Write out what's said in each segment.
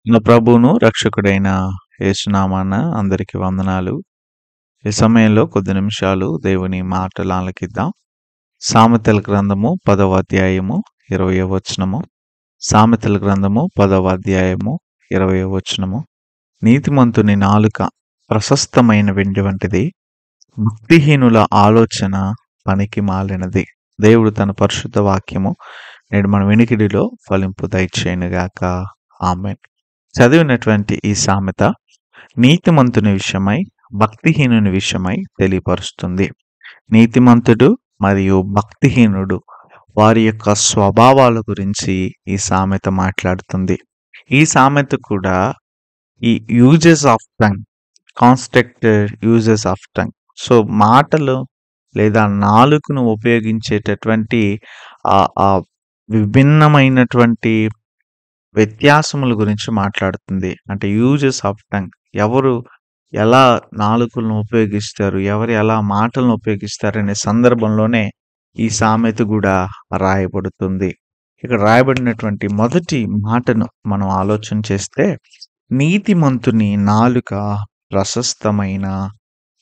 మన ప్రభువును రక్షకుడైన యేసునామాన అందరికి వందనాలు. ఈ సమయంలో కొద్ది నిమిషాలు దేవుని మాటలు ఆలకిద్దాం. సామెతల గ్రంథము 10వ అధ్యాయము 20వ వచనము. సామెతల గ్రంథము 10వ అధ్యాయము 20వ వచనము. నీతిమంతుని నాలుక ప్రశస్తమైన వెండి వంటిది, భక్తిహీనుల ఆలోచన పనికి మాలినది. దేవుడు తన పరిశుద్ధ వాక్యము నేడు మన వినికిడిలో ఫలింపు దయచేయునుగాక. ఆమేన్. చదివినటువంటి ఈ సామెత నీతిమంతుని విషయమై, భక్తిహీనుని విషయమై తెలియపరుస్తుంది. నీతిమంతుడు మరియు భక్తిహీనుడు వారి యొక్క స్వభావాల గురించి ఈ సామెత మాట్లాడుతుంది. ఈ సామెత కూడా ఈ uses of tongue, constructed uses of tongue, so మాటలు లేదా నాలుకను ఉపయోగించేటటువంటి ఆ విభిన్నమైనటువంటి వ్యత్యాసముల గురించి మాట్లాడుతుంది. అంటే యూజెస్ ఆఫ్ టంగ్, ఎవరు ఎలా నాలుకలను ఉపయోగిస్తారు, ఎవరు ఎలా మాటలను ఉపయోగిస్తారు అనే సందర్భంలోనే ఈ సామెత కూడా రాయబడుతుంది. ఇక్కడ రాయబడినటువంటి మొదటి మాటను మనం ఆలోచన చేస్తే, నీతిమంతుని నాలుక ప్రశస్తమైన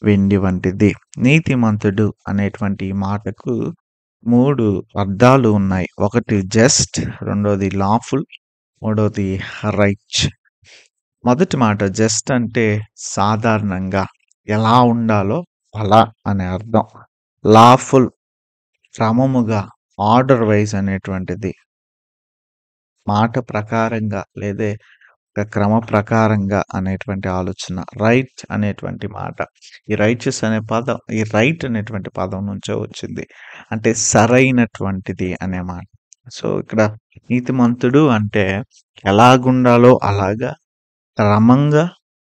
వెండి వంటిది. నీతిమంతుడు అనేటువంటి మాటకు 3 అర్థాలు ఉన్నాయి. ఒకటి జస్ట్, రెండోది లాఫుల్, మూడోది రైట్. మొదటి మాట జస్ట్ అంటే సాధారణంగా ఎలా ఉండాలో అలా అనే అర్థం. లాఫుల్ క్రమముగా, ఆర్డర్ వైజ్ అనేటువంటిది. మాట ప్రకారంగా లేదా క్రమ ప్రకారంగా అనేటువంటి ఆలోచన. రైట్ అనేటువంటి మాట, ఈ రైచస్ అనే పదం, ఈ రైట్ అనేటువంటి పదం నుంచే వచ్చింది. అంటే సరైనటువంటిది అనే మాట. సో ఇక్కడ నీతిమంతుడు అంటే ఎలాగుండాలో అలాగా, క్రమంగా,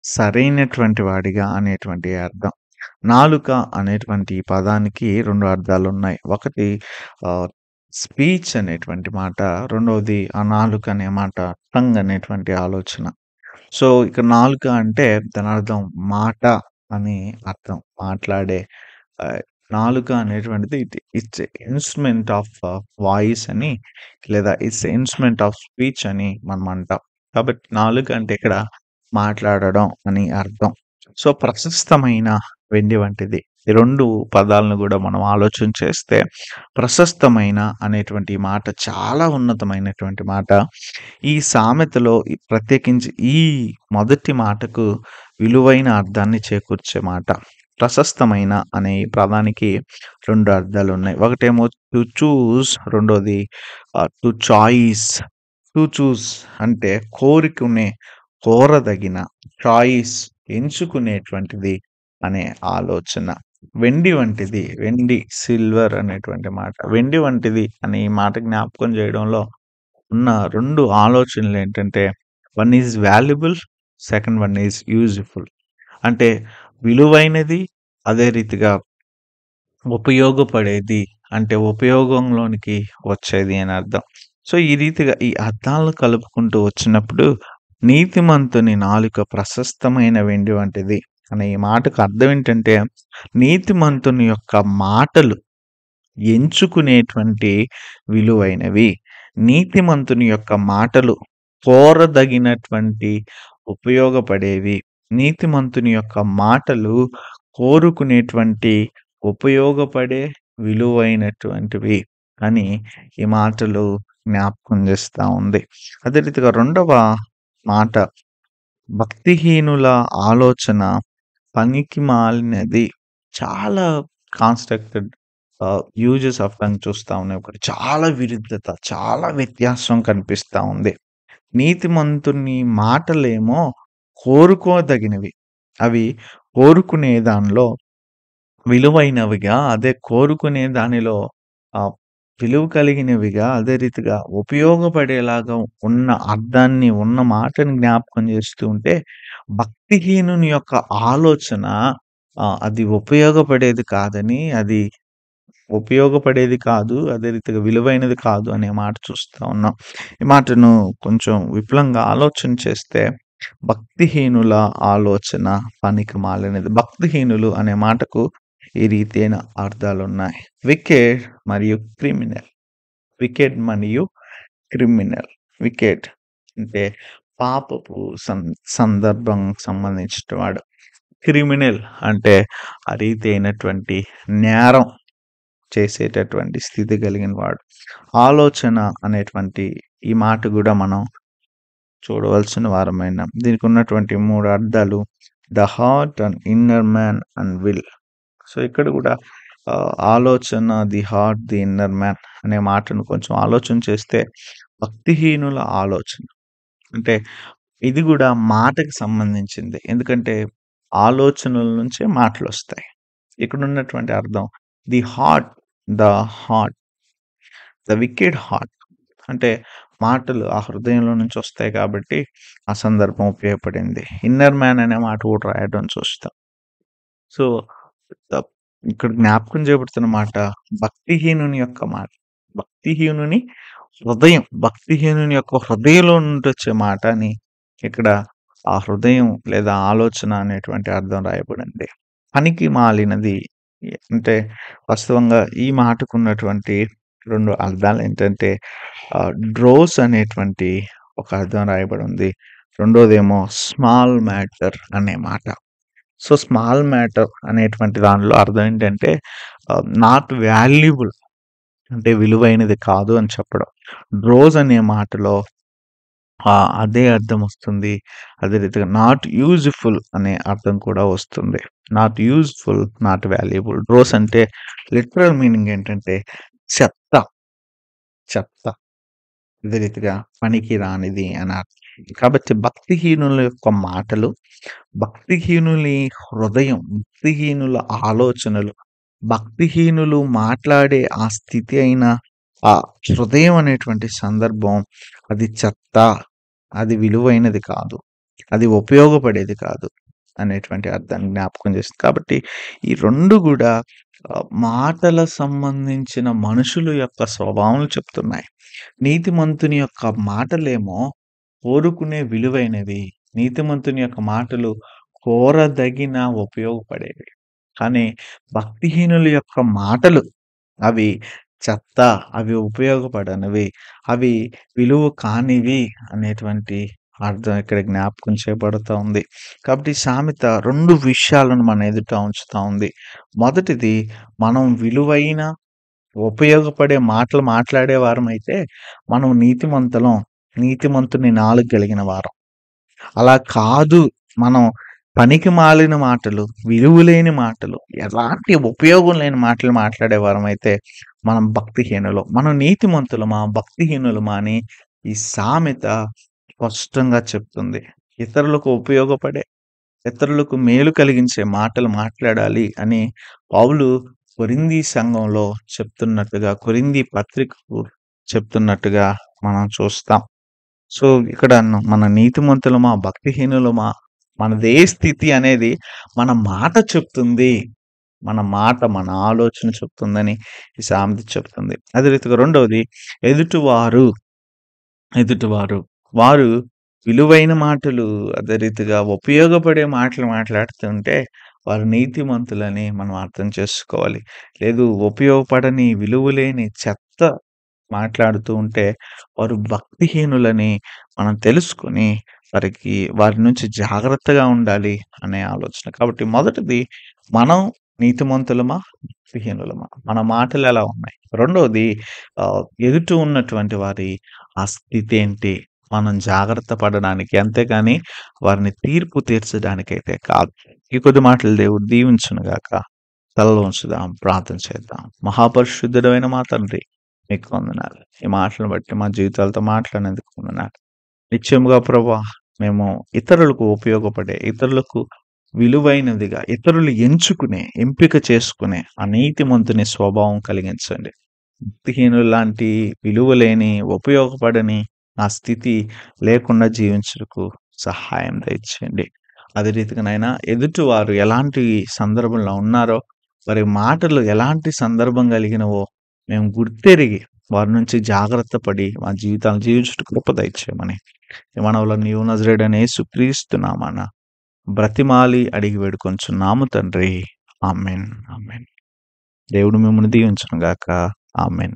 సరైనటువంటి వాడిగా అనేటువంటి అర్థం. నాలుక అనేటువంటి ఈ పదానికి 2 అర్థాలు ఉన్నాయి. ఒకటి స్పీచ్ అనేటువంటి మాట, రెండవది ఆ నాలుక అనే మాట టంగ్ అనేటువంటి ఆలోచన. సో ఇక్కడ నాలుక అంటే దాని అర్థం మాట అని అర్థం. మాట్లాడే నాలుక అనేటువంటిది ఇట్స్ ఇన్స్ట్రుమెంట్ ఆఫ్ వాయిస్ అని, లేదా ఇట్స్ ఇన్స్ట్రుమెంట్ ఆఫ్ స్పీచ్ అని మనం అంటాం. కాబట్టి నాలుక అంటే ఇక్కడ మాట్లాడడం అని అర్థం. సో ప్రశస్తమైన వెండి వంటిది. ఈ 2 పదాలను కూడా మనం ఆలోచన చేస్తే, ప్రశస్తమైన అనేటువంటి మాట చాలా ఉన్నతమైనటువంటి మాట. ఈ సామెతలో ప్రత్యేకించి ఈ మొదటి మాటకు విలువైన అర్థాన్ని చేకూర్చే మాట. ప్రశస్తమైన అనే ఈ పదానికి 2 అర్థాలు ఉన్నాయి. ఒకటేమో టు చూస్, రెండోది టు చాయిస్. టు చూస్ అంటే కోరదగిన, చాయిస్ ఎంచుకునేటువంటిది అనే ఆలోచన. వెండి వంటిది, వెండి, సిల్వర్ అనేటువంటి మాట. వెండి వంటిది అనే ఈ మాట జ్ఞాపకం చేయడంలో ఉన్న 2 ఆలోచనలు ఏంటంటే, one is valuable, second one is useful. అంటే విలువైనది, అదే రీతిగా ఉపయోగపడేది, అంటే ఉపయోగంలోనికి వచ్చేది అని అర్థం. సో ఈ రీతిగా ఈ అర్థాలను కలుపుకుంటూ వచ్చినప్పుడు, నీతిమంతుని నాలుక ప్రశస్తమైన వెండి వంటిది అనే ఈ మాటకు అర్థం ఏంటంటే, నీతిమంతుని యొక్క మాటలు ఎంచుకునేటువంటి విలువైనవి. నీతిమంతుని యొక్క మాటలు కోరదగినటువంటి, ఉపయోగపడేవి. నీతిమంతుని యొక్క మాటలు కోరుకునేటువంటి, ఉపయోగపడే, విలువైనటువంటివి అని ఈ మాటలు జ్ఞాపకం చేస్తా ఉంది. అదే రీతిగా రెండవ మాట, భక్తిహీనుల ఆలోచన పనికిమాలినది. చాలా కాన్స్ట్రక్టెడ్ యూజెస్ ఆఫ్ టంగ్ చూస్తా ఉన్నాయి. ఒకటి చాలా విరుద్ధత, చాలా వ్యత్యాసం కనిపిస్తా ఉంది. నీతిమంతుని మాటలేమో కోరుకోదగినవి, అవి కోరుకునే దానిలో విలువైనవిగా, అదే కోరుకునే దానిలో విలువ కలిగినవిగా, అదే రీతిగా ఉపయోగపడేలాగా ఉన్న అర్థాన్ని, ఉన్న మాటని జ్ఞాపకం చేస్తూ ఉంటే, భక్తిహీనుని యొక్క ఆలోచన అది ఉపయోగపడేది కాదని, అది ఉపయోగపడేది కాదు, అదే రీతిగా విలువైనది కాదు అనే మాట చూస్తా ఉన్నాం. ఈ మాటను కొంచెం విపులంగా ఆలోచన చేస్తే, భక్తిహీనుల ఆలోచన పనికిమాలినది. భక్తిహీనులు అనే మాటకు ఈ రీతైన అర్థాలున్నాయి. వికెడ్ మరియు క్రిమినల్. వికెడ్ మరియు క్రిమినల్. వికెడ్ అంటే పాపపు సందర్భం సంబంధించిన వాడు. క్రిమినల్ అంటే ఆ రీతి అయినటువంటి నేరం చేసేటటువంటి స్థితి కలిగిన వాడు. ఆలోచన అనేటువంటి ఈ మాట గూడా మనం చూడవలసిన వారమైనాం. దీనికి ఉన్నటువంటి 3 అర్థాలు the heart and inner man and will. So, ఇక్కడ గూడా ఆలోచన, the heart, the inner man అనే మాటను కొంచెం ఆలోచన చేస్తే భక్తిహీనుల ఆలోచన. అంటే ఇది గూడా మాటకి సంబంధించిందే. ఎందుకంటే ఆలోచనల నుంచే మాటలొస్తాయి. ఇక్కడున్నటువంటి అర్థం the heart, the heart, the wicked heart అంటే మాటలు ఆ హృదయంలో నుంచి వస్తాయి కాబట్టి ఆ సందర్భం ఉపయోగపడింది. ఇన్నర్ మ్యాన్ అనే మాట కూడా రాయడం చూస్తాం. సో, ద ఇక్కడ జ్ఞాపకం చేయబడుతున్న మాట భక్తిహీనుని యొక్క మాట. భక్తిహీనుని హృదయం, భక్తిహీనుని యొక్క హృదయంలో నుండి వచ్చే మాట అని ఇక్కడ ఆ హృదయం లేదా ఆలోచన అనేటువంటి అర్థం రాయబడింది. పనికి మాలినది అంటే వాస్తవంగా ఈ మాటకున్నటువంటి 2 అర్థాలేంటంటే డ్రోస్ అనేటువంటి ఒక అర్థం రాయబడి ఉంది. రెండోదేమో స్మాల్ మ్యాటర్ అనే మాట. సో, స్మాల్ మ్యాటర్ అనేటువంటి దానిలో అర్థం ఏంటంటే నాట్ వాల్యుబుల్ అంటే విలువైనది కాదు అని చెప్పడం. డ్రోస్ అనే మాటలో అదే అర్థం వస్తుంది. అదే రీతిగా నాట్ యూజ్‌ఫుల్ అనే అర్థం కూడా వస్తుంది. Not useful, not valuable. Dross అంటే లిటరల్ మీనింగ్ ఏంటంటే చెత్త, చెత్త. అదే రీతిగా పనికి రానిది అని అర్థం. కాబట్టి భక్తిహీనుల యొక్క మాటలు, భక్తిహీనుని హృదయం, భక్తిహీనుల ఆలోచనలు, భక్తిహీనులు మాట్లాడే ఆ స్థితి అయిన ఆ హృదయం అనేటువంటి సందర్భం అది చెత్త, అది విలువైనది కాదు, అది ఉపయోగపడేది కాదు అనేటువంటి అర్థాన్ని జ్ఞాపకం చేస్తుంది. కాబట్టి ఈ 2 గూడా మాటల సంబంధించిన మనుషుల యొక్క స్వభావం చెప్తున్నాయి. నీతిమంతుని యొక్క మాటలేమో కోరుకునే విలువైనవి. నీతిమంతుని యొక్క మాటలు కోరదగిన ఉపయోగపడేవి. కానీ భక్తిహీనుల యొక్క మాటలు అవి చెత్త, అవి ఉపయోగపడనివి, అవి విలువ కానివి అనేటువంటి అర్థం ఇక్కడ జ్ఞాపకం చేయబడుతా ఉంది. కాబట్టి సామెత 2 విషయాలను మన ఎదుట ఉంచుతా ఉంది. మొదటిది మనం విలువైన ఉపయోగపడే మాటలు మాట్లాడే వారమైతే మనం నీతిమంతులం. నీతిమంతుని నాలుక కలిగిన వారం. అలా కాదు మనం పనికిమాలిన మాటలు, విలువలేని మాటలు, ఎలాంటి ఉపయోగం లేని మాటలు మాట్లాడే వారమైతే మనం భక్తిహీనులం. మనం నీతిమంతులమా, భక్తిహీనులమా అని ఈ సామెత స్పష్టంగా చెప్తుంది. ఇతరులకు ఉపయోగపడే, ఇతరులకు మేలు కలిగించే మాటలు మాట్లాడాలి అని పౌలు కొరింథీ సంఘంలో చెప్తున్నట్టుగా, కొరింథీ పత్రికకు చెప్తున్నట్టుగా మనం చూస్తాం. సో, ఇక్కడ మన నీతిమంతులమా, భక్తిహీనులమా, మనదే స్థితి అనేది మన మాట చెప్తుంది. మన మాట, మన ఆలోచన చెప్తుందని ఈ సామెత చెప్తుంది. అదే రీతిగా రెండవది ఎదుటివారు, ఎదుటివారు. వారు విలువైన మాటలు, అదే రీతిగా ఉపయోగపడే మాటలు మాట్లాడుతుంటే వారు నీతిమంతులని మనం అర్థం చేసుకోవాలి. లేదు ఉపయోగపడని, విలువలేని చెత్త మాట్లాడుతూ ఉంటే వారు భక్తిహీనులని మనం తెలుసుకొని వారి నుంచి జాగ్రత్తగా ఉండాలి అనే ఆలోచన. కాబట్టి మొదటిది మనం నీతిమంతులమా? భక్తిహీనులమా? మన మాటలు ఎలా ఉన్నాయి? రెండోది ఎదుట ఉన్నటువంటి వారి ఆ స్థితి ఏంటి? మనం జాగ్రత్త పడడానికి అంతేగాని వారిని తీర్పు తీర్చడానికైతే కాదు. ఈ కొద్ది మాటలు దేవుడు దీవించును గాక. తలలో ఉంచుదాం, ప్రార్థన చేద్దాం. మహాపరిశుద్ధుడైన మా తండ్రి మీకు వందనాలు. ఈ మాటలను బట్టి మా జీవితాలతో మాట్లాడినందుకు వందనాలు. నిశ్చయముగా ప్రభా మేము ఇతరులకు ఉపయోగపడే, ఇతరులకు విలువైనదిగా, ఇతరులు ఎంపిక చేసుకునే ఆ నీతిమంతుని స్వభావం కలిగించండి. భక్తిహీనులు లాంటి విలువలేని, ఉపయోగపడని ఆ స్థితి లేకుండా జీవించుటకు సహాయం దయచేయండి. అదే రీతిగా నాయనా ఎదుటివారు ఎలాంటి సందర్భంలో ఉన్నారో, వారి మాటలు ఎలాంటి సందర్భం కలిగినవో మేము గుర్తెరిగి వారి నుంచి జాగ్రత్త పడి మా జీవితాలను జీవించుటకు కృప దయచేయమని ఈ మనవులను నీవు నజరేయుడైన యేసుక్రీస్తు నామాన బ్రతిమాలి అడిగి వేడుకొంచున్నాము తండ్రి. ఆమేన్. ఆమేన్. దేవుడు మిమ్మల్ని దీవించును గాక. ఆమేన్.